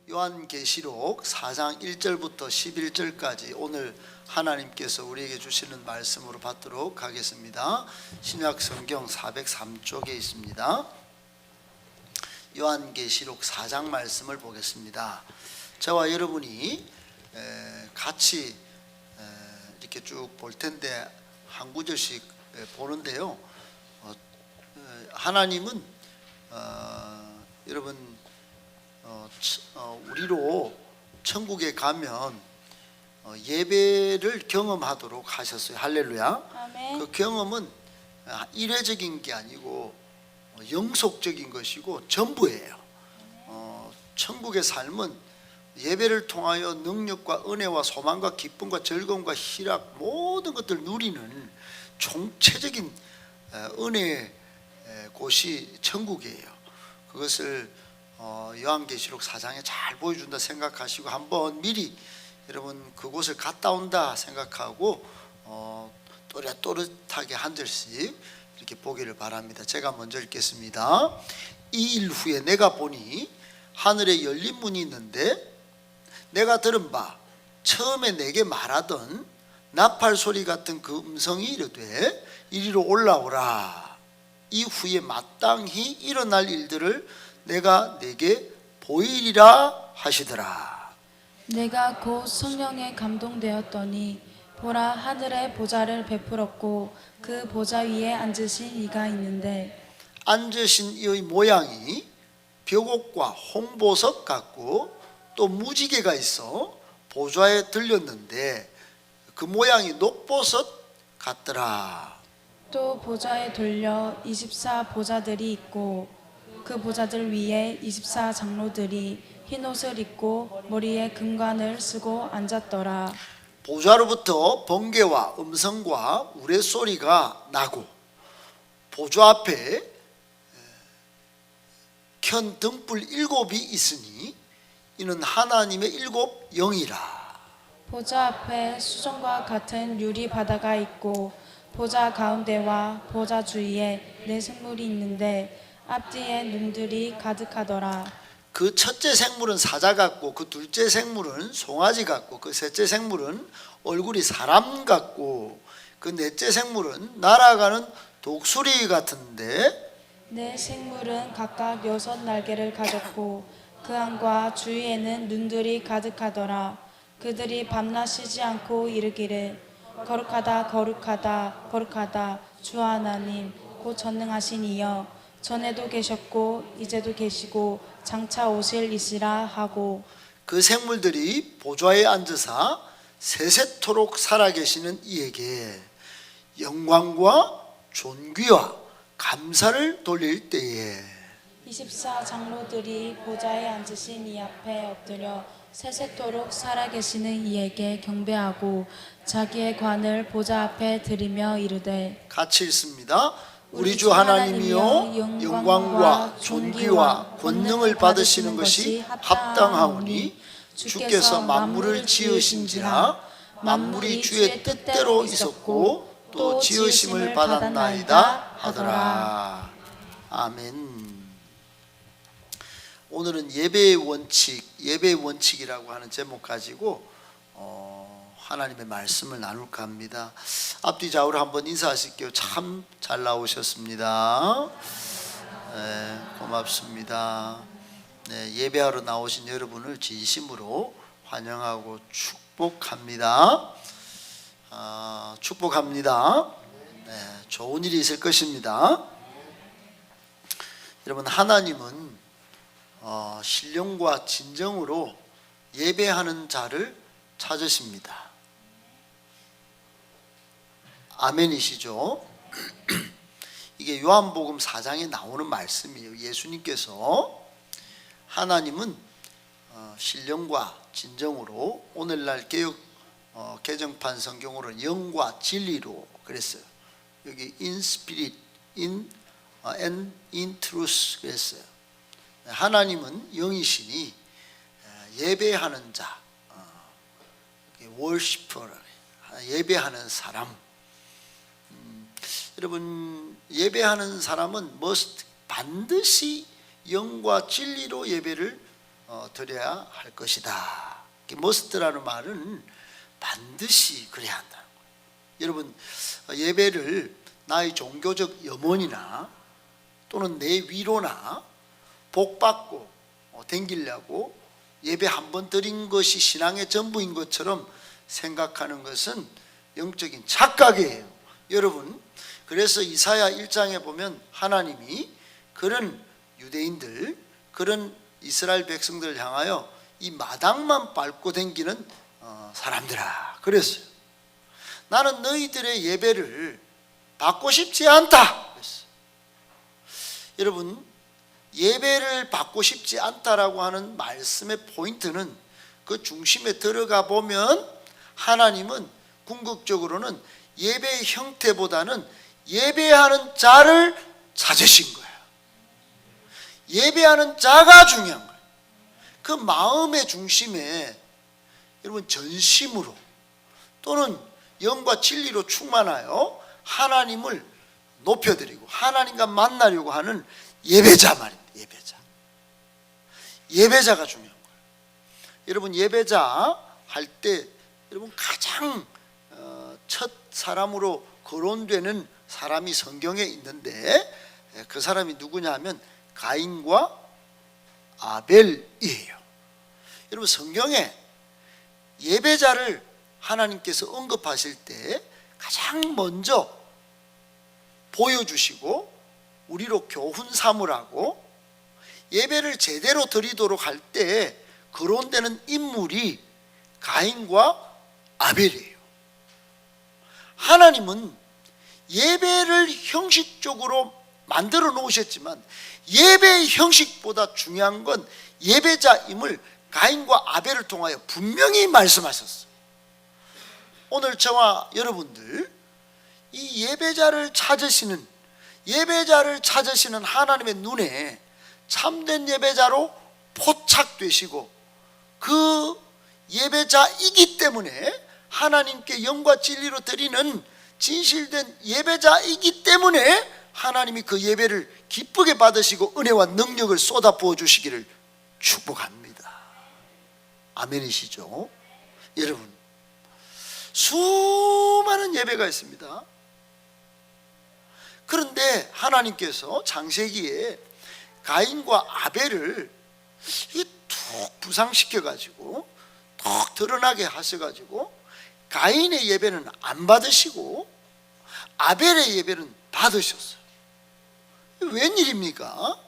요한계시록 4장 1절부터 11절까지 오늘 하나님께서 우리에게 주시는 말씀으로 받도록 하겠습니다. 신약성경 403쪽에 있습니다. 요한계시록 4장 말씀을 보겠습니다. 저와 여러분이 같이 이렇게 쭉 볼 텐데 한 구절씩 보는데요. 하나님은 여러분 우리로 천국에 가면 예배를 경험하도록 하셨어요. 할렐루야. 아멘. 그 경험은 일회적인 게 아니고 영속적인 것이고 전부예요. 천국의 삶은 예배를 통하여 능력과 은혜와 소망과 기쁨과 즐거움과 희락 모든 것들을 누리는 총체적인 은혜의 곳이 천국이에요. 그것을 요한계시록 4장에 잘 보여준다 생각하시고 한번 미리 여러분 그곳을 갔다 온다 생각하고 또렷또렷하게 한 절씩 이렇게 보기를 바랍니다. 제가 먼저 읽겠습니다. 이 일 후에 내가 보니 하늘에 열린 문이 있는데 내가 들은 바 처음에 내게 말하던 나팔 소리 같은 그 음성이 이르되 이리로 올라오라. 이후에 마땅히 일어날 일들을 내가 내게 보이리라 하시더라. 내가 곧 성령에 감동되었더니 보라, 하늘에 보좌를 베풀었고 그 보좌 위에 앉으신 이가 있는데 앉으신 이의 모양이 벽옥과 홍보석 같고 또 무지개가 있어 보좌에 들렸는데 그 모양이 녹보석 같더라. 또 보좌에 돌려 24 보좌들이 있고 그 보좌들 위에 24 장로들이 흰 옷을 입고 머리에 금관을 쓰고 앉았더라. 보좌로부터 번개와 음성과 우레소리가 나고 보좌 앞에 켠 등불 7이 있으니 이는 하나님의 7 영이라. 보좌 앞에 수정과 같은 유리 바다가 있고 보좌 가운데와 보좌 주위에 4 생물이 있는데 앞뒤에 눈들이 가득하더라. 그 첫째 생물은 사자 같고 그 둘째 생물은 송아지 같고 그 셋째 생물은 얼굴이 사람 같고 그 넷째 생물은 날아가는 독수리 같은데 4 생물은 각각 6 날개를 가졌고 그 안과 주위에는 눈들이 가득하더라. 그들이 밤낮 쉬지 않고 이르기를 거룩하다 거룩하다 거룩하다 주 하나님 곧 전능하신 이여 전에도 계셨고 이제도 계시고 장차 오실 이시라 하고 그 생물들이 보좌에 앉으사 세세토록 살아계시는 이에게 영광과 존귀와 감사를 돌릴 때에 24 장로들이 보좌에 앉으신 이 앞에 엎드려 세세토록 살아계시는 이에게 경배하고 자기의 관을 보좌 앞에 드리며 이르되 같이 읽습니다. 우리 주 하나님이여 영광과 존귀와 권능을 받으시는 것이 합당하오니 주께서 만물을 지으신지라 만물이 주의 뜻대로 있었고 또 지으심을 받았나이다 하더라. 아멘. 오늘은 예배의 원칙이라고 하는 제목 가지고 하나님의 말씀을 나눌까 합니다. 앞뒤 좌우로 한번 인사하실게요. 참 잘 나오셨습니다. 네, 고맙습니다. 네, 예배하러 나오신 여러분을 진심으로 환영하고 축복합니다. 축복합니다. 네, 좋은 일이 있을 것입니다. 여러분, 하나님은 신령과 진정으로 예배하는 자를 찾으십니다. 아멘이시죠? 이게 요한복음 4장에 나오는 말씀이에요. 예수님께서 하나님은 신령과 진정으로, 오늘날 개정판 성경으로는 영과 진리로 그랬어요. 여기 in spirit, and in truth 그랬어요. 하나님은 영이시니 예배하는 자, worshiper, 예배하는 사람. 여러분, 예배하는 사람은 반드시 영과 진리로 예배를 드려야 할 것이다. 머스트라는 말은 반드시 그래야 한다는 거예요. 여러분, 예배를 나의 종교적 염원이나 또는 내 위로나 복 받고 댕기려고 예배 한 번 드린 것이 신앙의 전부인 것처럼 생각하는 것은 영적인 착각이에요. 여러분, 그래서 이사야 1장에 보면 하나님이 그런 유대인들, 그런 이스라엘 백성들을 향하여 이 마당만 밟고 댕기는 사람들아 그랬어요. 나는 너희들의 예배를 받고 싶지 않다 그랬어요. 여러분, 예배를 받고 싶지 않다라고 하는 말씀의 포인트는 그 중심에 들어가 보면 하나님은 궁극적으로는 예배의 형태보다는 예배하는 자를 찾으신 거예요. 예배하는 자가 중요한 거예요. 그 마음의 중심에 여러분 전심으로 또는 영과 진리로 충만하여 하나님을 높여드리고 하나님과 만나려고 하는 예배자 말입니다. 예배자가 중요한 거예요. 여러분, 예배자 할 때 여러분 가장 첫 사람으로 거론되는 사람이 성경에 있는데 그 사람이 누구냐 하면 가인과 아벨이에요. 여러분, 성경에 예배자를 하나님께서 언급하실 때 가장 먼저 보여주시고 우리로 교훈 삼으라고 예배를 제대로 드리도록 할 때 거론되는 인물이 가인과 아벨이에요. 하나님은 예배를 형식적으로 만들어 놓으셨지만 예배의 형식보다 중요한 건 예배자임을 가인과 아벨을 통하여 분명히 말씀하셨어요. 오늘 저와 여러분들 이 예배자를 찾으시는 하나님의 눈에 참된 예배자로 포착되시고 그 예배자이기 때문에 하나님께 영과 진리로 드리는 진실된 예배자이기 때문에 하나님이 그 예배를 기쁘게 받으시고 은혜와 능력을 쏟아 부어 주시기를 축복합니다. 아멘이시죠? 여러분, 수많은 예배가 있습니다. 그런데 하나님께서 창세기에 가인과 아벨을 툭 부상시켜가지고 툭 드러나게 하셔가지고 가인의 예배는 안 받으시고 아벨의 예배는 받으셨어요. 웬일입니까?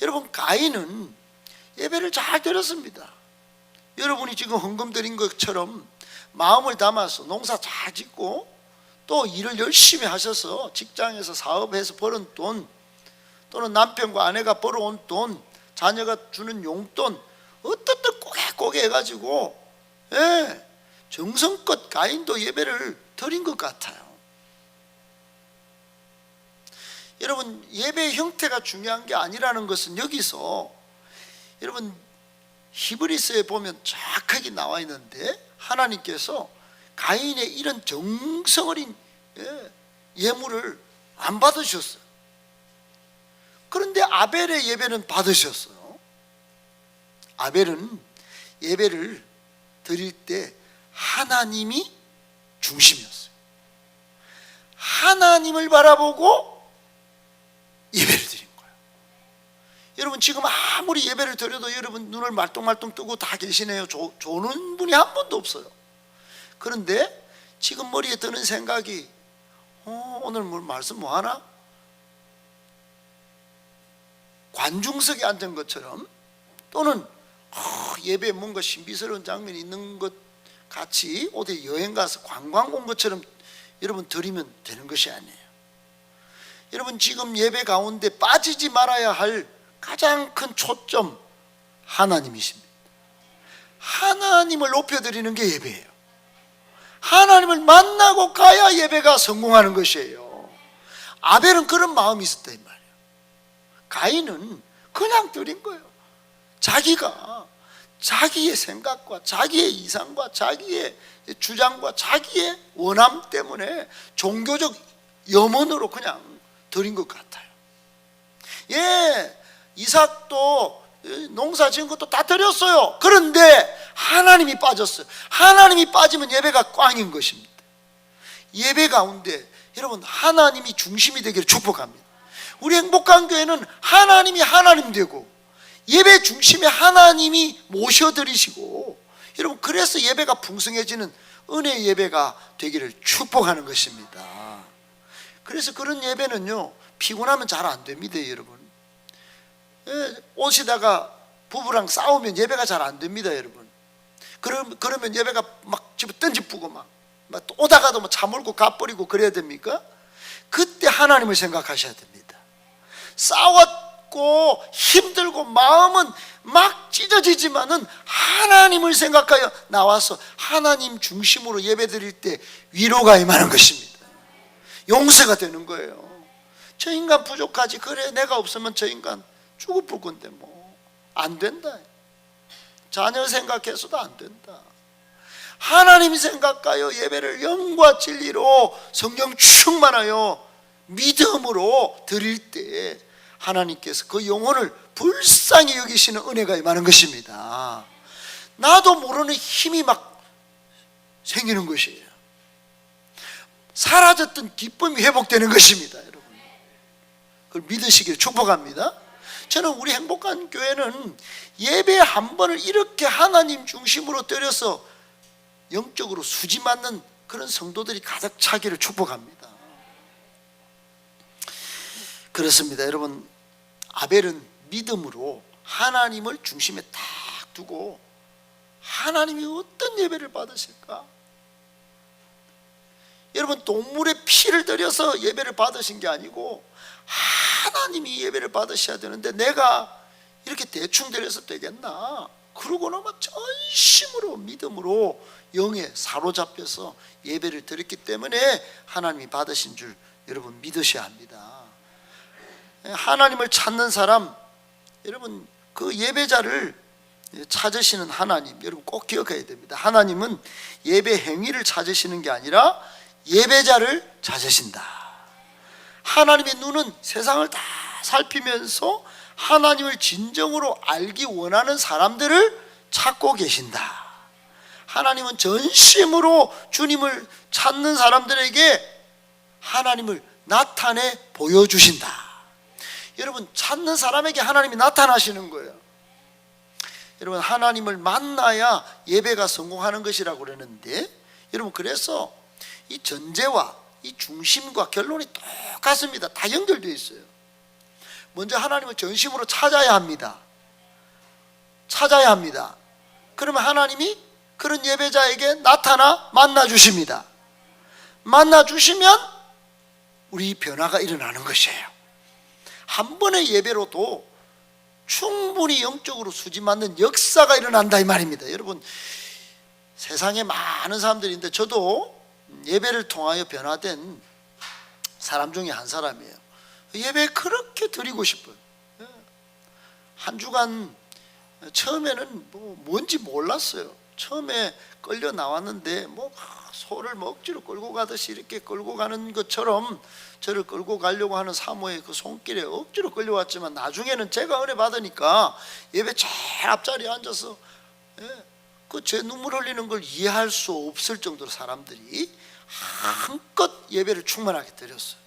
여러분, 가인은 예배를 잘 드렸습니다. 여러분이 지금 헌금 드린 것처럼 마음을 담아서 농사 잘 짓고 또 일을 열심히 하셔서 직장에서 사업해서 벌은 돈 또는 남편과 아내가 벌어온 돈, 자녀가 주는 용돈 어떻든 꼬개꼬개 해가지고 정성껏 가인도 예배를 드린 것 같아요. 여러분, 예배의 형태가 중요한 게 아니라는 것은 여기서 여러분 히브리서에 보면 정확하게 나와 있는데 하나님께서 가인의 이런 정성 어린 예물을 안 받으셨어요. 그런데 아벨의 예배는 받으셨어요. 아벨은 예배를 드릴 때 하나님이 중심이었어요. 하나님을 바라보고 예배를 드린 거예요. 여러분, 지금 아무리 예배를 드려도 여러분 눈을 말똥말똥 뜨고 다 계시네요. 조는 분이 한 번도 없어요. 그런데 지금 머리에 드는 생각이 오늘 뭘 말씀 뭐 하나? 관중석에 앉은 것처럼 또는 예배에 뭔가 신비스러운 장면이 있는 것 같이 어디 여행 가서 관광 온 것처럼 여러분 드리면 되는 것이 아니에요. 여러분, 지금 예배 가운데 빠지지 말아야 할 가장 큰 초점 하나님이십니다. 하나님을 높여드리는 게 예배예요. 하나님을 만나고 가야 예배가 성공하는 것이에요. 아벨은 그런 마음이 있었다 이 말이에요. 가인은 그냥 드린 거예요. 자기가 자기의 생각과 자기의 이상과 자기의 주장과 자기의 원함 때문에 종교적 염원으로 그냥 드린 것 같아요. 이삭도 농사 지은 것도 다 드렸어요. 그런데 하나님이 빠졌어요. 하나님이 빠지면 예배가 꽝인 것입니다. 예배 가운데 여러분 하나님이 중심이 되기를 축복합니다. 우리 행복한 교회는 하나님이 하나님 되고 예배 중심에 하나님이 모셔드리시고, 여러분 그래서 예배가 풍성해지는 은혜의 예배가 되기를 축복하는 것입니다. 그래서 그런 예배는요 피곤하면 잘 안 됩니다. 여러분 오시다가 부부랑 싸우면 예배가 잘 안 됩니다. 여러분 그러면 예배가 막 집어 던지pu고 막 오다가도 차 몰고 가버리고 그래야 됩니까? 그때 하나님을 생각하셔야 됩니다. 싸웠고 힘들고 마음은 막 찢어지지만은 하나님을 생각하여 나와서 하나님 중심으로 예배드릴 때 위로가 임하는 것입니다. 용서가 되는 거예요. 저 인간 부족하지, 그래 내가 없으면 저 인간 죽을 건데 뭐 안 된다. 자녀 생각해서도 안 된다. 하나님 생각하여 예배를 영과 진리로 성령 충만하여 믿음으로 드릴 때 하나님께서 그 영혼을 불쌍히 여기시는 은혜가 임하는 것입니다. 나도 모르는 힘이 막 생기는 것이에요. 사라졌던 기쁨이 회복되는 것입니다. 여러분 그걸 믿으시길 축복합니다. 저는 우리 행복한 교회는 예배 한 번을 이렇게 하나님 중심으로 드려서 영적으로 수지 맞는 그런 성도들이 가득 차기를 축복합니다. 그렇습니다. 여러분 아벨은 믿음으로 하나님을 중심에 딱 두고 하나님이 어떤 예배를 받으실까? 여러분 동물의 피를 들여서 예배를 받으신 게 아니고 하나님이 예배를 받으셔야 되는데 내가 이렇게 대충 드려서 되겠나? 그러고는 전심으로 믿음으로 영에 사로잡혀서 예배를 드렸기 때문에 하나님이 받으신 줄 여러분 믿으셔야 합니다. 하나님을 찾는 사람, 여러분 그 예배자를 찾으시는 하나님 여러분 꼭 기억해야 됩니다. 하나님은 예배 행위를 찾으시는 게 아니라 예배자를 찾으신다. 하나님의 눈은 세상을 다 살피면서 하나님을 진정으로 알기 원하는 사람들을 찾고 계신다. 하나님은 전심으로 주님을 찾는 사람들에게 하나님을 나타내 보여주신다. 여러분 찾는 사람에게 하나님이 나타나시는 거예요. 여러분 하나님을 만나야 예배가 성공하는 것이라고 그러는데, 여러분 그래서 이 전제와 이 중심과 결론이 똑같습니다. 다 연결되어 있어요. 먼저 하나님을 전심으로 찾아야 합니다. 찾아야 합니다. 그러면 하나님이 그런 예배자에게 나타나 만나 주십니다. 만나 주시면 우리 변화가 일어나는 것이에요. 한 번의 예배로도 충분히 영적으로 수지 맞는 역사가 일어난다 이 말입니다. 여러분 세상에 많은 사람들이 있는데 저도 예배를 통하여 변화된 사람 중에 한 사람이에요. 예배 그렇게 드리고 싶어요. 한 주간 처음에는 뭔지 몰랐어요. 처음에 끌려 나왔는데 소를 억지로 끌고 가듯이 이렇게 끌고 가는 것처럼 저를 끌고 가려고 하는 사모의 그 손길에 억지로 끌려왔지만 나중에는 제가 은혜 받으니까 예배 제일 앞자리에 앉아서 그 제 눈물 흘리는 걸 이해할 수 없을 정도로 사람들이 한껏 예배를 충만하게 드렸어요.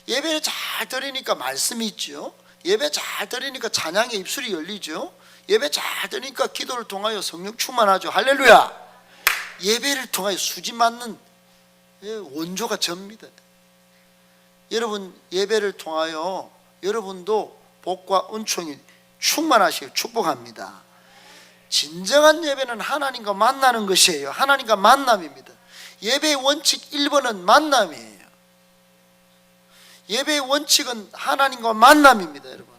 예배를 잘 드리니까 말씀이 있죠. 예배 잘 드리니까 찬양의 입술이 열리죠. 예배 잘 드리니까 기도를 통하여 성령 충만하죠. 할렐루야. 예배를 통하여 수지 맞는 원조가 접니다. 여러분 예배를 통하여 여러분도 복과 은총이 충만하시길 축복합니다. 진정한 예배는 하나님과 만나는 것이에요. 하나님과 만남입니다. 예배의 원칙 1번은 만남이에요. 예배의 원칙은 하나님과 만남입니다. 여러분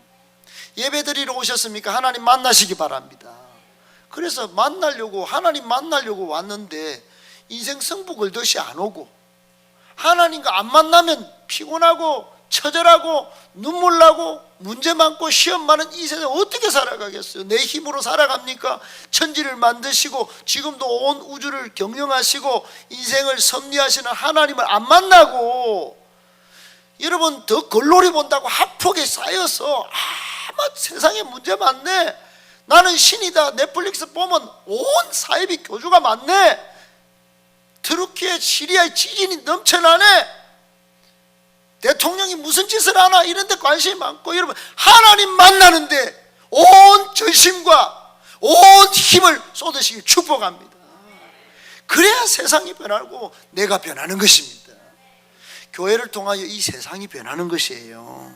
예배 드리러 오셨습니까? 하나님 만나시기 바랍니다. 그래서 만나려고 하나님 만나려고 왔는데 인생 승부 걸듯이 안 오고 하나님과 안 만나면 피곤하고 처절하고 눈물 나고 문제 많고 시험 많은 이 세상 어떻게 살아가겠어요? 내 힘으로 살아갑니까? 천지를 만드시고 지금도 온 우주를 경영하시고 인생을 섭리하시는 하나님을 안 만나고 여러분 더 글로리 본다고 합폭에 쌓여서 세상에 문제 많네. 나는 신이다. 넷플릭스 보면 온 사이비 교주가 많네. 트루키에 시리아에 지진이 넘쳐나네. 대통령이 무슨 짓을 하나 이런 데 관심이 많고, 여러분 하나님 만나는데 온 전심과 온 힘을 쏟으시길 축복합니다. 그래야 세상이 변하고 내가 변하는 것입니다. 교회를 통하여 이 세상이 변하는 것이에요.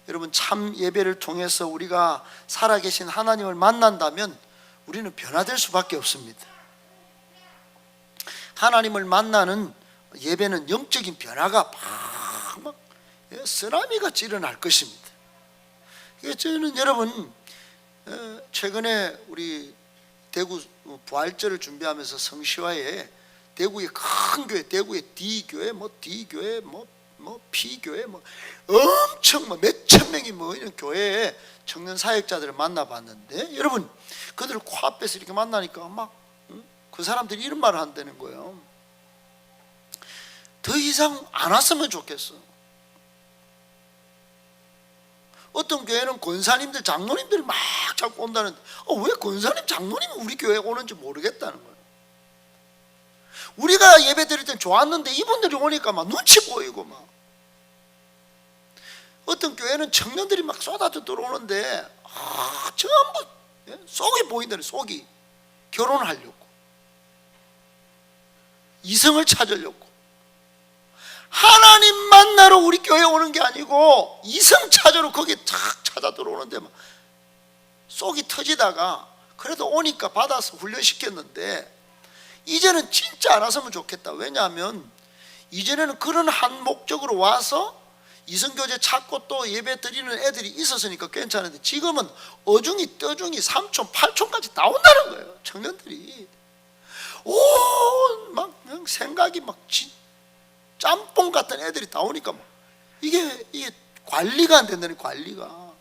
여러분 참 예배를 통해서 우리가 살아계신 하나님을 만난다면 우리는 변화될 수밖에 없습니다. 하나님을 만나는 예배는 영적인 변화가 막 쓰나미같이 일어날 것입니다. 저는 여러분 최근에 우리 대구 부활절을 준비하면서 성시화에 대구의 큰 교회, 대구의 D교회, D교회, P교회, 엄청 몇천 명이 모이는 교회에 청년 사역자들을 만나봤는데, 여러분 그들을 코앞에서 이렇게 만나니까 막 그 사람들이 이런 말을 한다는 거예요. 더 이상 안 왔으면 좋겠어. 어떤 교회는 권사님들, 장로님들이 막 자꾸 온다는데 왜 권사님, 장로님이 우리 교회에 오는지 모르겠다는 거예요. 우리가 예배 드릴 땐 좋았는데 이분들이 오니까 막 눈치 보이고 막. 어떤 교회는 청년들이 막 쏟아져 들어오는데 전부 속이 보인다는, 속이 결혼하려고, 이성을 찾으려고. 하나님 만나러 우리 교회에 오는 게 아니고 이성 찾으러 거기에 탁 찾아 들어오는데 막 속이 터지다가 그래도 오니까 받아서 훈련시켰는데 이제는 진짜 안 왔으면 좋겠다. 왜냐하면 이전에는 그런 한 목적으로 와서 이성교제 찾고 또 예배 드리는 애들이 있었으니까 괜찮은데 지금은 어중이 떠중이 삼촌 팔촌까지 나온다는 거예요. 청년들이 막 그냥 생각이 막 짬뽕 같은 애들이 나오니까 막 이게 관리가 안 된다는, 관리가.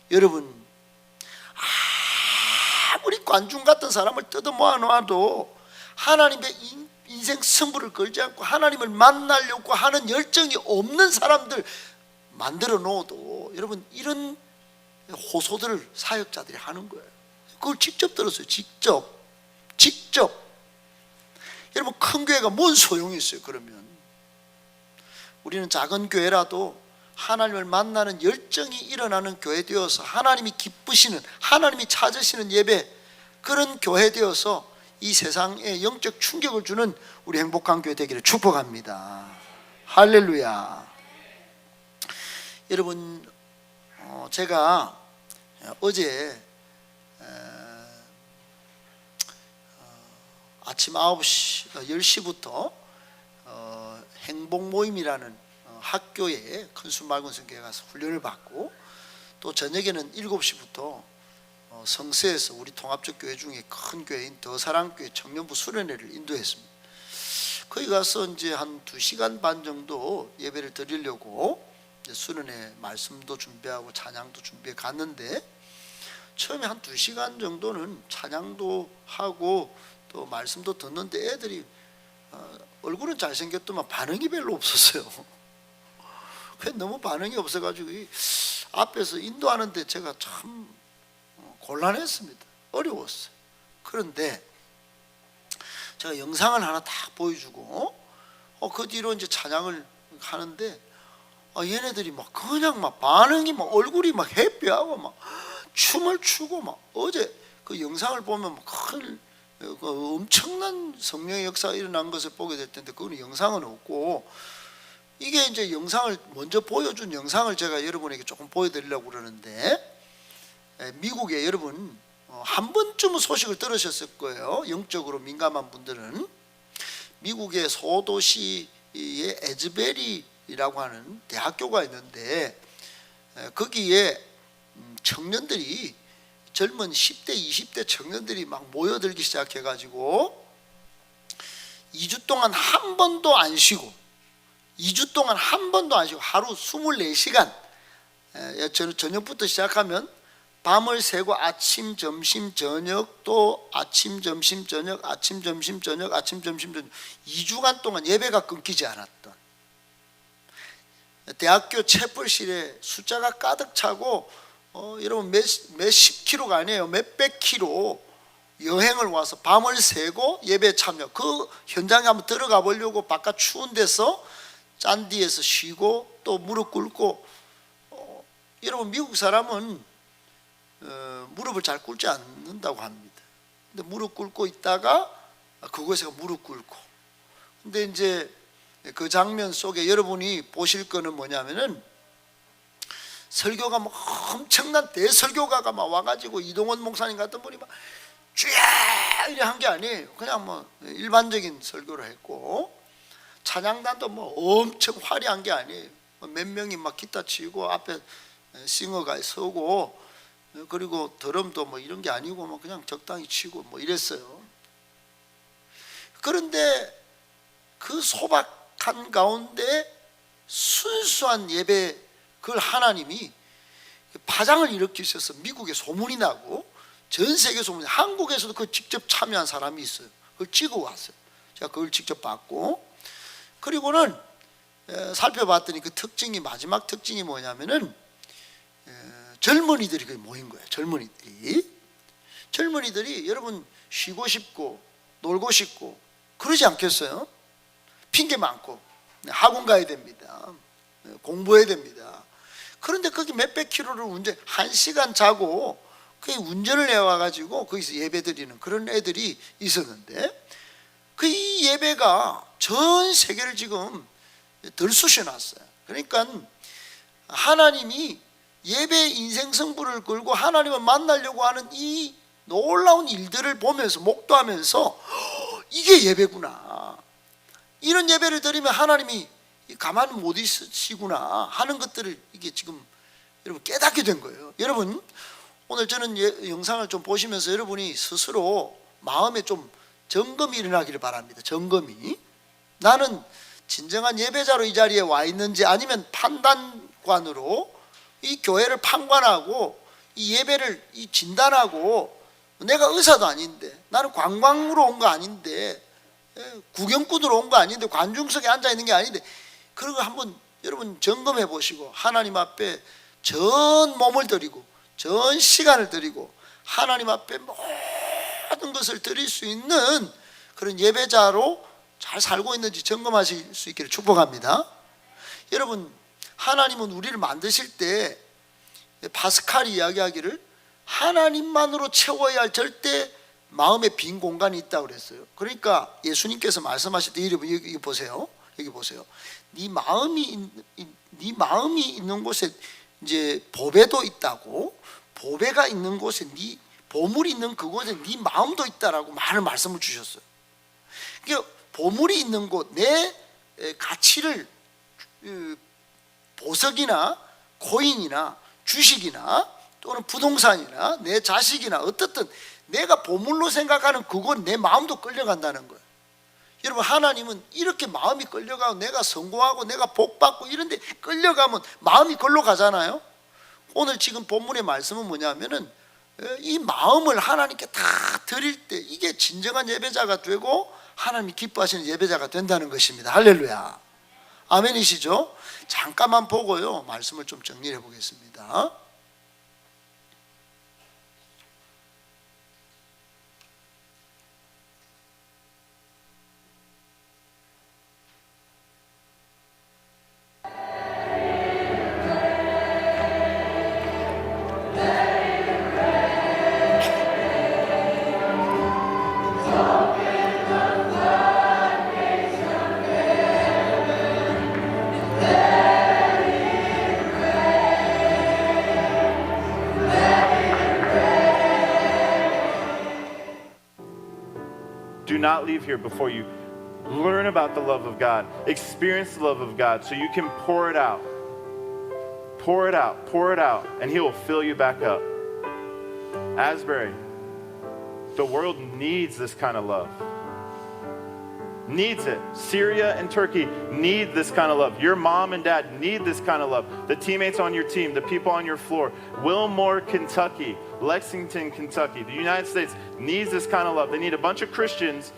여러분 아무리 관중 같은 사람을 뜯어 모아놔도 하나님의 인생 승부를 걸지 않고 하나님을 만나려고 하는 열정이 없는 사람들 만들어 놓아도 여러분 이런 호소들을 사역자들이 하는 거예요. 그걸 직접 들었어요. 직접. 여러분 큰 교회가 뭔 소용이 있어요? 그러면 우리는 작은 교회라도 하나님을 만나는 열정이 일어나는 교회 되어서 하나님이 기쁘시는, 하나님이 찾으시는 예배, 그런 교회 되어서 이 세상에 영적 충격을 주는 우리 행복한 교회 되기를 축복합니다. 할렐루야. 여러분 제가 어제 아침 9시, 10시부터 행복 모임이라는 학교에 큰순말군성교회 가서 훈련을 받고, 또 저녁에는 7시부터 성서에서 우리 통합적 교회 중에 큰 교회인 더사랑교회 청년부 수련회를 인도했습니다. 거기 가서 이제 한 2시간 반 정도 예배를 드리려고 수련회 말씀도 준비하고 찬양도 준비해 갔는데, 처음에 한 2시간 정도는 찬양도 하고 또 말씀도 듣는데 애들이 얼굴은 잘생겼더만 반응이 별로 없었어요. 너무 반응이 없어가지고 앞에서 인도하는데 제가 참 곤란했습니다. 어려웠어요. 그런데 제가 영상을 하나 딱 보여주고 그 뒤로 이제 찬양을 하는데 얘네들이 막 그냥 막 반응이 막 얼굴이 막 해피하고 막 춤을 추고 막, 어제 그 영상을 보면 막 큰 엄청난 성령의 역사가 일어난 것을 보게 될 텐데 그거는 영상은 없고, 이게 이제 영상을 먼저 보여준 영상을 제가 여러분에게 조금 보여드리려고 그러는데, 미국에 여러분 한 번쯤은 소식을 들으셨을 거예요. 영적으로 민감한 분들은 미국의 소도시에 에즈베리라고 하는 대학교가 있는데 거기에 청년들이, 젊은 10대 20대 청년들이 막 모여들기 시작해가지고 2주 동안 한 번도 안 쉬고, 2주 동안 한 번도 안 쉬고 하루 24시간 저녁부터 시작하면 밤을 새고 아침 점심 저녁, 또 아침 점심 저녁, 아침 점심 저녁, 아침 점심 저녁 2주간 동안 예배가 끊기지 않았던, 대학교 채플실에 숫자가 가득 차고 여러분 몇십 킬로가 아니에요. 몇백 킬로 여행을 와서 밤을 새고 예배에 참여. 그 현장에 한번 들어가 보려고 바깥 추운 데서 짠디에서 쉬고 또 무릎 꿇고. 여러분 미국 사람은 무릎을 잘 꿇지 않는다고 합니다. 근데 무릎 꿇고 있다가 그곳에 무릎 꿇고. 근데 이제 그 장면 속에 여러분이 보실 거는 뭐냐면은 설교가 뭐 엄청난 대설교가가 막 와가지고 이동원 목사님 같은 분이 막 쫙 이래 한 게 아니에요. 그냥 뭐 일반적인 설교를 했고, 찬양단도 뭐 엄청 화려한 게 아니에요. 몇 명이 막 기타 치고 앞에 싱어가 서고, 그리고 드럼도 뭐 이런 게 아니고 뭐 그냥 적당히 치고 뭐 이랬어요. 그런데 그 소박한 가운데 순수한 예배, 그걸 하나님이 파장을 일으키셔서 미국에 소문이 나고 전 세계 소문이, 한국에서도 그 직접 참여한 사람이 있어요. 그걸 찍어 왔어요. 제가 그걸 직접 봤고, 그리고는 살펴봤더니 그 특징이, 마지막 특징이 뭐냐면은 젊은이들이 모인 거예요. 젊은이들이 여러분 쉬고 싶고 놀고 싶고 그러지 않겠어요? 핑계 많고 학원 가야 됩니다. 공부해야 됩니다. 그런데 거기 몇백 킬로를 1시간 자고 그 운전을 해와가지고 거기서 예배 드리는 그런 애들이 있었는데, 그 이 예배가 전 세계를 지금 들쑤셔놨어요. 그러니까 하나님이 예배 인생 승부를 걸고 하나님을 만나려고 하는 이 놀라운 일들을 보면서 목도하면서 이게 예배구나, 이런 예배를 드리면 하나님이 가만히 못 있으시구나 하는 것들을 이게 지금 여러분 깨닫게 된 거예요. 여러분 오늘 저는 영상을 좀 보시면서 여러분이 스스로 마음에 좀 점검이 일어나기를 바랍니다. 점검이. 나는 진정한 예배자로 이 자리에 와 있는지, 아니면 판단관으로 이 교회를 판관하고 이 예배를 진단하고, 내가 의사도 아닌데, 나는 관광으로 온 거 아닌데, 구경꾼으로 온 거 아닌데, 관중석에 앉아 있는 게 아닌데, 그런 거 한번 여러분 점검해 보시고 하나님 앞에 전 몸을 드리고 전 시간을 드리고 하나님 앞에 모든 것을 드릴 수 있는 그런 예배자로 잘 살고 있는지 점검하실 수 있기를 축복합니다. 여러분 하나님은 우리를 만드실 때 파스칼이 이야기하기를 하나님만으로 채워야 할 절대 마음의 빈 공간이 있다고 그랬어요. 그러니까 예수님께서 말씀하실 때 여기 보세요. 여기 보세요. 네 마음이 있는 곳에 이제 보배도 있다고, 보배가 있는 곳에 네 보물이 있는 그곳에 네 마음도 있다라고 많은 말씀을 주셨어요. 그러니까 보물이 있는 곳, 내 가치를 보석이나 코인이나 주식이나 또는 부동산이나 내 자식이나 어떻든 내가 보물로 생각하는 그곳, 내 마음도 끌려간다는 거예요. 여러분 하나님은 이렇게 마음이 끌려가고 내가 성공하고 내가 복받고 이런데 끌려가면 마음이 걸로 가잖아요. 오늘 지금 본문의 말씀은 뭐냐면은 이 마음을 하나님께 다 드릴 때 이게 진정한 예배자가 되고 하나님이 기뻐하시는 예배자가 된다는 것입니다. 할렐루야. 아멘이시죠? 잠깐만 보고요 말씀을 좀 정리해 보겠습니다. Do not leave here before you learn about the love of God, experience the love of God, so you can pour it out. Pour it out, pour it out, and He will fill you back up. Asbury, the world needs this kind of love. Needs it. Syria and Turkey need this kind of love. Your mom and dad need this kind of love. The teammates on your team, the people on your floor. Wilmore, Kentucky, Lexington, Kentucky. The United States needs this kind of love. They need a bunch of Christians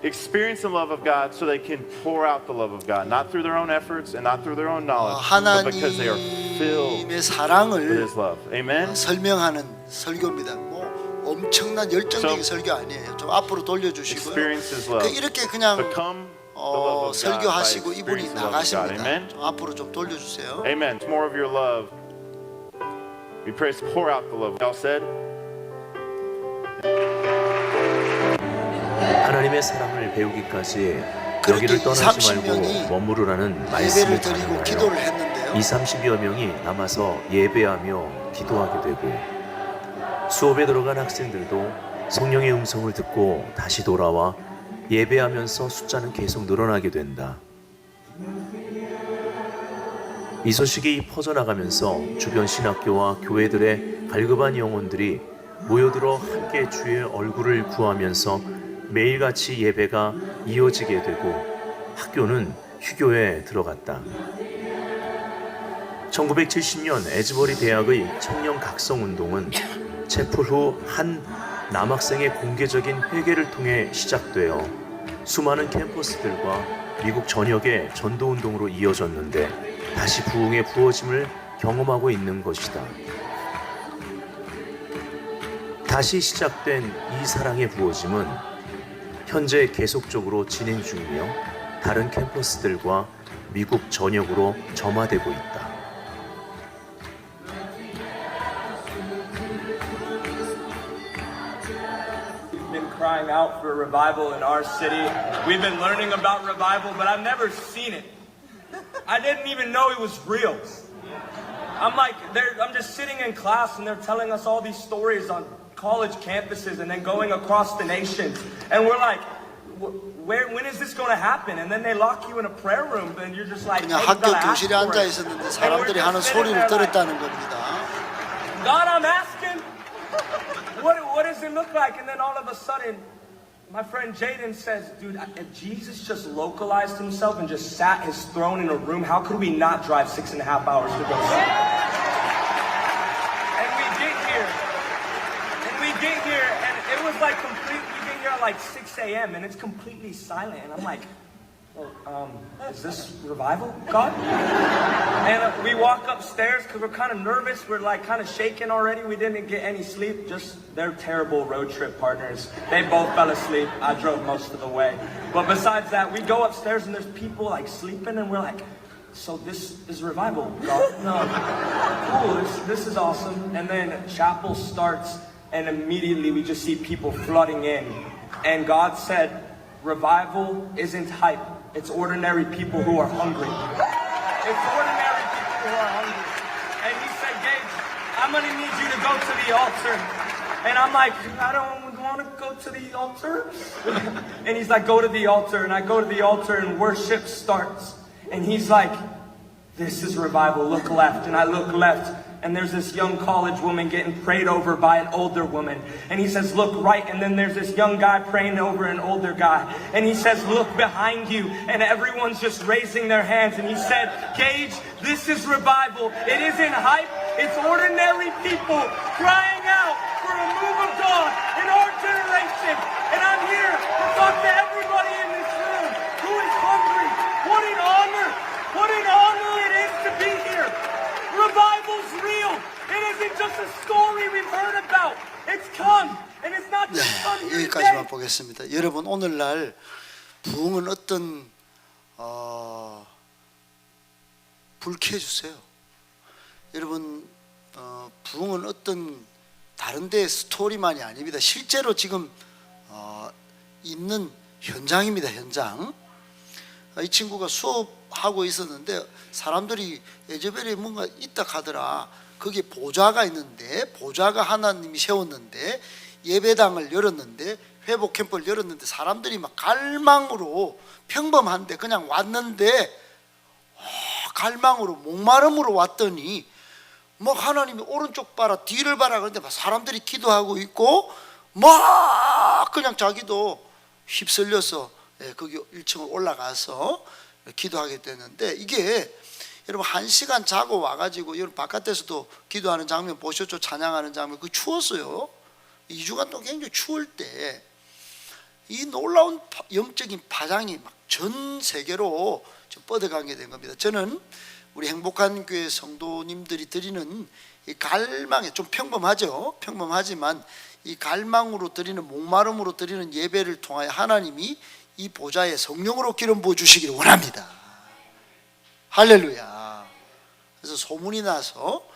experience the love of God so they can pour out the love of God, not through their own efforts and not through their own knowledge, but because they are filled 하나님의 with 사랑을 His love. Amen? 설명하는 설교입니다. 뭐 엄청난 열정적인 So, 설교 아니에요. 좀 앞으로 돌려주시고요. Experience His love. 이렇게 그냥 Become the love of God by 설교하시고 이분이 experiencing the love of God. 나가십니다. Amen? 좀 앞으로 좀 돌려주세요. Amen. It's more of your love. We pray to pour out the love. Y'all said? 하나님의 사랑을 배우기까지 그렇게 여기를 떠나지 30 명이 말고 머무르라는 예배를 말씀을 드리고 기도를 전하여 했는데요. 30여 명이 남아서 예배하며 기도하게 되고 수업에 들어간 학생들도 성령의 음성을 듣고 다시 돌아와 예배하면서 숫자는 계속 늘어나게 된다. 이 소식이 퍼져나가면서 주변 신학교와 교회들의 갈급한 영혼들이 모여들어 함께 주의 얼굴을 구하면서 매일같이 예배가 이어지게 되고 학교는 휴교에 들어갔다. 1970년 에즈버리 대학의 청년 각성 운동은 체포 후 한 남학생의 공개적인 회개를 통해 시작되어 수많은 캠퍼스들과 미국 전역의 전도 운동으로 이어졌는데 다시 부흥의 부어짐을 경험하고 있는 것이다. 다시 시작된 이 사랑의 부어짐은 현재 계속적으로 진행 중이며 다른 캠퍼스들과 미국 전역으로 점화되고 있다. We've been crying out for revival in our city. We've been learning about revival, but I've never seen it. I didn't even know it was real. I'm just sitting in class and they're telling us all these stories on college campuses and then going across the nation. And we're like, when is this going to happen? And then they lock you in a prayer room and you're just like, 그냥 hey, you 학교 gotta ask 교실에 for 앉아 it. 있었는데 사람들이 하는 소리를 들었다는 겁니다. God, I'm asking, what does it look like? And then all of a sudden, my friend Jaden says, dude, if Jesus just localized himself and just sat his throne in a room, how could we not drive 6.5 hours to go see him? And we get here, and it was like complete, we get here at like 6 a.m. and it's completely silent. And I'm like, well, is this revival, God? And we walk upstairs because we're kind of nervous. We're like kind of shaking already. We didn't get any sleep. Just they're terrible road trip partners. They both fell asleep. I drove most of the way. But besides that, we go upstairs and there's people like sleeping and we're like, so this is revival, God? No. Cool, this is awesome. And then chapel starts and immediately we just see people flooding in. And God said, revival isn't hype. It's ordinary people who are hungry. It's ordinary people who are hungry. And he said, Gage, I'm going to need you to go to the altar. And I'm like, I don't want to go to the altar. And he's like, go to the altar. And I go to the altar and worship starts. And he's like, this is revival. Look left. And I look left. And there's this young college woman getting prayed over by an older woman. And he says, look right. And then there's this young guy praying over an older guy. And he says, look behind you. And everyone's just raising their hands. And he said, Gage, this is revival. It isn't hype. It's ordinary people crying out for a move of God in our generation. And I'm here to talk to everybody in this room who is hungry. What an honor. What an honor it is to be here. Revival's real. It isn't just a story we've heard about. It's come. And it's not just come here 여기까지만 today. 보겠습니다. 여러분 오늘날 부흥은 어떤 불쾌해 주세요. 여러분 부흥은 어떤 다른 데 스토리만이 아닙니다. 실제로 지금 있는 현장입니다. 현장. 이 친구가 수업하고 있었는데 사람들이 에즈벨에 뭔가 있다 하더라. 거기에 보좌가 있는데 보좌가 하나님이 세웠는데 예배당을 열었는데 회복 캠프를 열었는데 사람들이 막 갈망으로 평범한데 그냥 왔는데 갈망으로 목마름으로 왔더니 뭐 하나님이 오른쪽 봐라 뒤를 봐라 그런데 막 사람들이 기도하고 있고 막 그냥 자기도 휩쓸려서 거기 1층을 올라가서 기도하게 되는데 이게 여러분 1시간 자고 와가지고 여러분 바깥에서도 기도하는 장면 보셨죠? 찬양하는 장면 그 추웠어요. 2주간 동안 굉장히 추울 때 이 놀라운 영적인 파장이 막 전 세계로 좀 뻗어가게 된 겁니다. 저는 우리 행복한 교회 성도님들이 드리는 이 갈망에, 좀 평범하죠. 평범하지만 이 갈망으로 드리는, 목마름으로 드리는 예배를 통하여 하나님이 이 보좌에 성령으로 기름 부어 주시기를 원합니다. 할렐루야. 그래서 소문이 나서,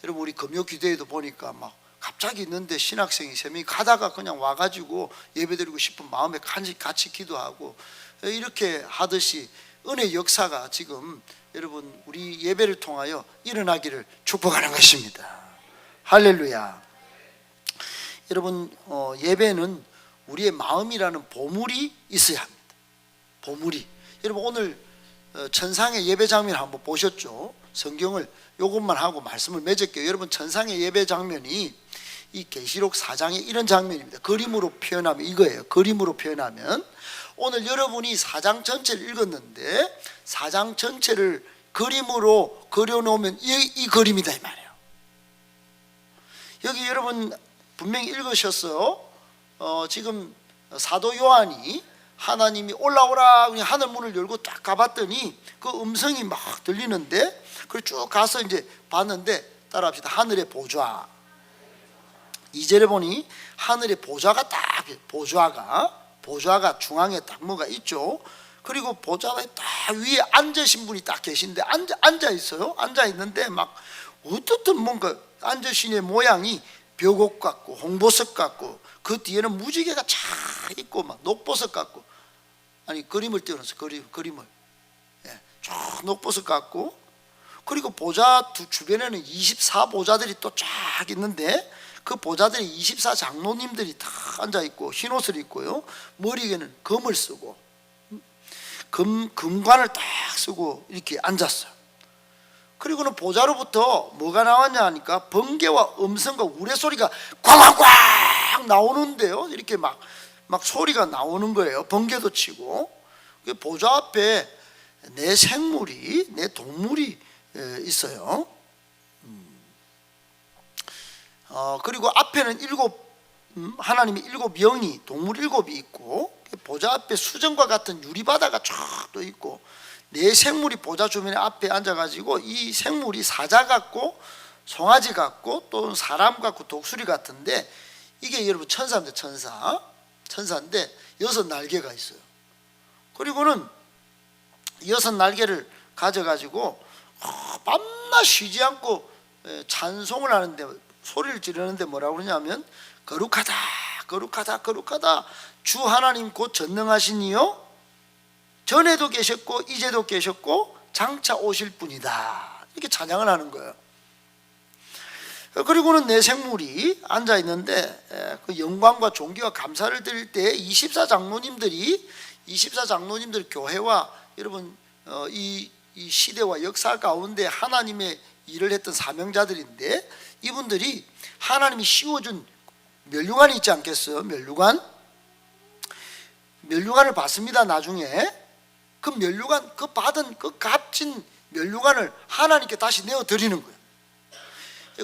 여러분 우리 금요기도회도 보니까 막 갑자기 있는데 신학생이 3명이 가다가 그냥 와가지고 예배드리고 싶은 마음에 같이 기도하고 이렇게 하듯이 은혜 역사가 지금 여러분 우리 예배를 통하여 일어나기를 축복하는 것입니다. 할렐루야. 여러분 예배는 우리의 마음이라는 보물이 있어야 합니다. 보물이. 여러분 오늘 천상의 예배 장면 한번 보셨죠? 성경을 요것만 하고 말씀을 맺을게요. 여러분 천상의 예배 장면이 이 계시록 4장에 이런 장면입니다. 그림으로 표현하면 이거예요. 그림으로 표현하면 오늘 여러분이 4장 전체를 읽었는데 4장 전체를 그림으로 그려놓으면 이 그림이다 이 말이에요. 여기 여러분 분명히 읽으셨어요. 지금 사도 요한이 하나님이 올라오라 그냥 하늘 문을 열고 딱 가봤더니 그 음성이 막 들리는데 그걸 쭉 가서 이제 봤는데 따라합시다. 하늘의 보좌. 2절에 보니 하늘의 보좌가 딱, 보좌가 중앙에 딱 뭐가 있죠. 그리고 보좌가 딱 위에 앉으신 분이 딱 계신데 앉아 있어요. 앉아 있는데 막 어떻든 뭔가 앉으신 모양이 벽옥 같고 홍보석 같고 그 뒤에는 무지개가 쫙 있고 막 녹보석 같고, 아니 그림을 띄워놨어요. 그림을 쭉 녹보석 같고, 그리고 보좌 주변에는 24보좌들이 또 쫙 있는데 그 보좌들이 24장로님들이 다 앉아있고 흰 옷을 입고요, 머리에는 금을 쓰고 금관을 딱 쓰고 이렇게 앉았어요. 그리고는 보좌로부터 뭐가 나왔냐 하니까 번개와 음성과 우레소리가 꽝꽝꽝 나오는데요, 이렇게 막 소리가 나오는 거예요. 번개도 치고. 보좌 앞에 내 생물이, 내 동물이 있어요. 그리고 앞에는 하나님이 7영이, 동물 7이 있고, 보좌 앞에 수정과 같은 유리바다가 쫙 또 있고, 네 생물이 보좌 주변에 앞에 앉아가지고 이 생물이 사자 같고 송아지 같고 또 사람 같고 독수리 같은데, 이게 여러분 천사인데 천사인데 6날개가 있어요. 그리고는 6날개를 가져가지고 밤낮 쉬지 않고 찬송을 하는데, 소리를 지르는데 뭐라고 그러냐면 거룩하다 거룩하다 거룩하다 주 하나님 곧 전능하시니요 전에도 계셨고 이제도 계셨고 장차 오실 분이다, 이렇게 찬양을 하는 거예요. 그리고는 내 생물이 앉아 있는데 그 영광과 존귀와 감사를 드릴 때 24장로님들 교회와 여러분 이 시대와 역사 가운데 하나님의 일을 했던 사명자들인데, 이분들이 하나님이 씌워준 면류관이 있지 않겠어요? 면류관을 받습니다. 나중에 그 면류관, 그 받은 그 값진 면류관을 하나님께 다시 내어 드리는 거예요.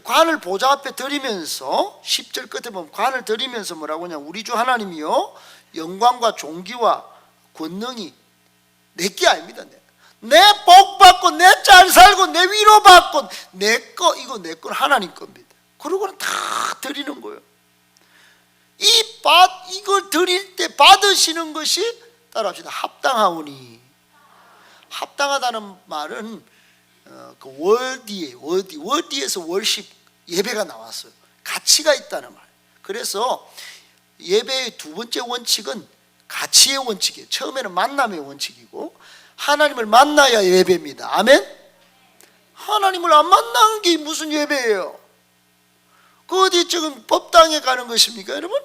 관을 보좌 앞에 드리면서 10절 끝에 보면 관을 드리면서 뭐라고 하냐, 우리 주 하나님이요 영광과 존귀와 권능이 내게 아닙니다. 내 복 받고 내 잘 살고 내 위로 받고 내 거, 이거 내 건 하나님 겁니다. 그러고는 다 드리는 거예요. 이걸 드릴 때 받으시는 것이, 따라합시다, 합당하오니. 합당하다는 말은 그 월디에서 월십, 예배가 나왔어요. 가치가 있다는 말. 그래서 예배의 두 번째 원칙은 가치의 원칙이에요. 처음에는 만남의 원칙이고, 하나님을 만나야 예배입니다. 아멘. 하나님을 안 만나는 게 무슨 예배예요? 그 어디 지금 법당에 가는 것입니까, 여러분?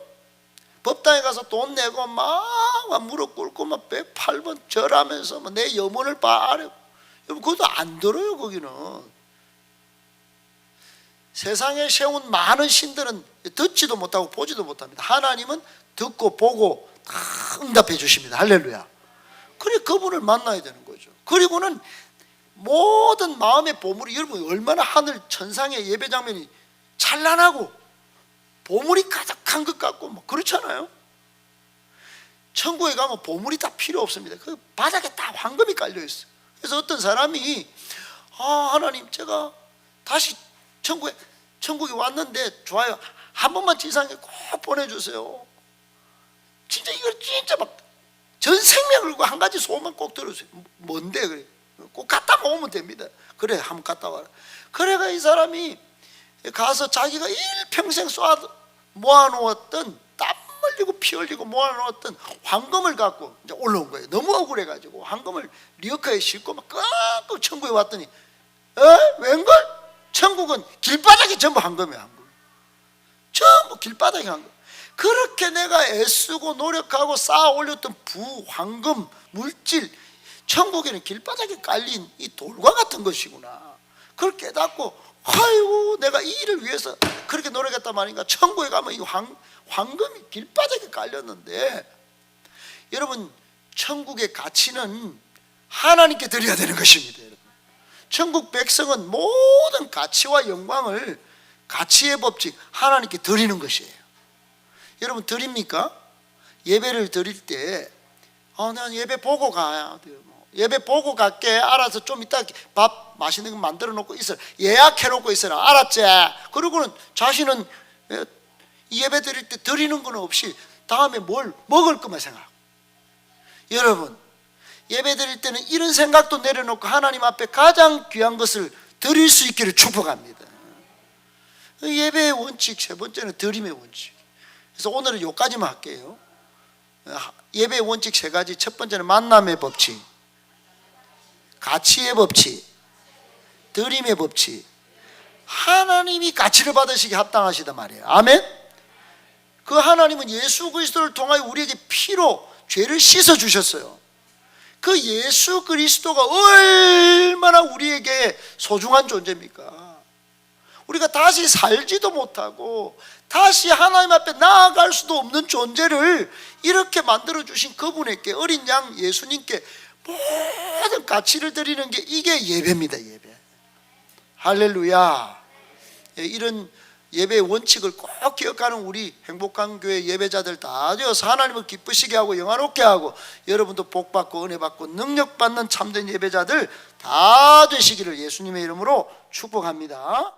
법당에 가서 돈 내고 막 무릎 꿇고 막 108번 절하면서 내 염원을 바라고, 여러분 그것도 안 들어요. 거기는 세상에 세운 많은 신들은 듣지도 못하고 보지도 못합니다. 하나님은 듣고 보고 다 응답해 주십니다. 할렐루야. 그래 그분을 만나야 되는 거죠. 그리고는 모든 마음의 보물이, 여러분 얼마나 하늘 천상의 예배 장면이 찬란하고 보물이 가득한 것 같고 뭐 그렇잖아요. 천국에 가면 보물이 다 필요 없습니다. 그 바닥에 다 황금이 깔려 있어요. 그래서 어떤 사람이 하나님, 제가 다시 천국에 왔는데 좋아요, 한 번만 지상에 꼭 보내주세요. 진짜 이걸 진짜 막 전 생명을 걸고 한 가지 소원만 꼭 들어주세요. 뭔데? 그래, 꼭 갖다 모으면 됩니다. 그래, 한번 갔다 와라. 그래가 이 사람이 가서 자기가 일평생 쏘아 모아놓았던, 땀 흘리고 피 흘리고 모아놓았던 황금을 갖고 이제 올라온 거예요. 너무 억울해가지고 황금을 리어카에 싣고 막 꽉꽉 천국에 왔더니 웬걸? 천국은 길바닥이 전부 황금이야. 황금. 전부 길바닥이 황금. 그렇게 내가 애쓰고 노력하고 쌓아 올렸던 황금 물질, 천국에는 길바닥에 깔린 이 돌과 같은 것이구나. 그걸 깨닫고, 아이고, 내가 이 일을 위해서 그렇게 노력했단 말인가. 천국에 가면 이 황금이 길바닥에 깔렸는데, 여러분, 천국의 가치는 하나님께 드려야 되는 것입니다. 여러분, 천국 백성은 모든 가치와 영광을, 가치의 법칙 하나님께 드리는 것이에요. 여러분, 드립니까? 예배를 드릴 때 난 예배 보고 가야 돼요. 예배 보고 갈게. 알아서 좀 이따 밥 맛있는 거 만들어 놓고 있어. 예약해 놓고 있어라. 알았지? 그리고는 자신은 이 예배 드릴 때 드리는 건 없이 다음에 뭘 먹을 것만 생각하고. 여러분, 예배 드릴 때는 이런 생각도 내려놓고 하나님 앞에 가장 귀한 것을 드릴 수 있기를 축복합니다. 예배의 원칙 세 번째는 드림의 원칙. 그래서 오늘은 여기까지만 할게요. 예배의 원칙 세 가지. 첫 번째는 만남의 법칙, 가치의 법칙, 드림의 법칙. 하나님이 가치를 받으시기 합당하시단 말이에요. 아멘. 그 하나님은 예수 그리스도를 통하여 우리에게 피로 죄를 씻어 주셨어요. 그 예수 그리스도가 얼마나 우리에게 소중한 존재입니까? 우리가 다시 살지도 못하고 다시 하나님 앞에 나아갈 수도 없는 존재를 이렇게 만들어 주신 그분에게, 어린 양 예수님께 모든 가치를 드리는 게 이게 예배입니다. 예배. 할렐루야. 이런 예배의 원칙을 꼭 기억하는 우리 행복한 교회 예배자들 다 되어서 하나님을 기쁘시게 하고 영화롭게 하고 여러분도 복받고 은혜받고 능력받는 참된 예배자들 다 되시기를 예수님의 이름으로 축복합니다.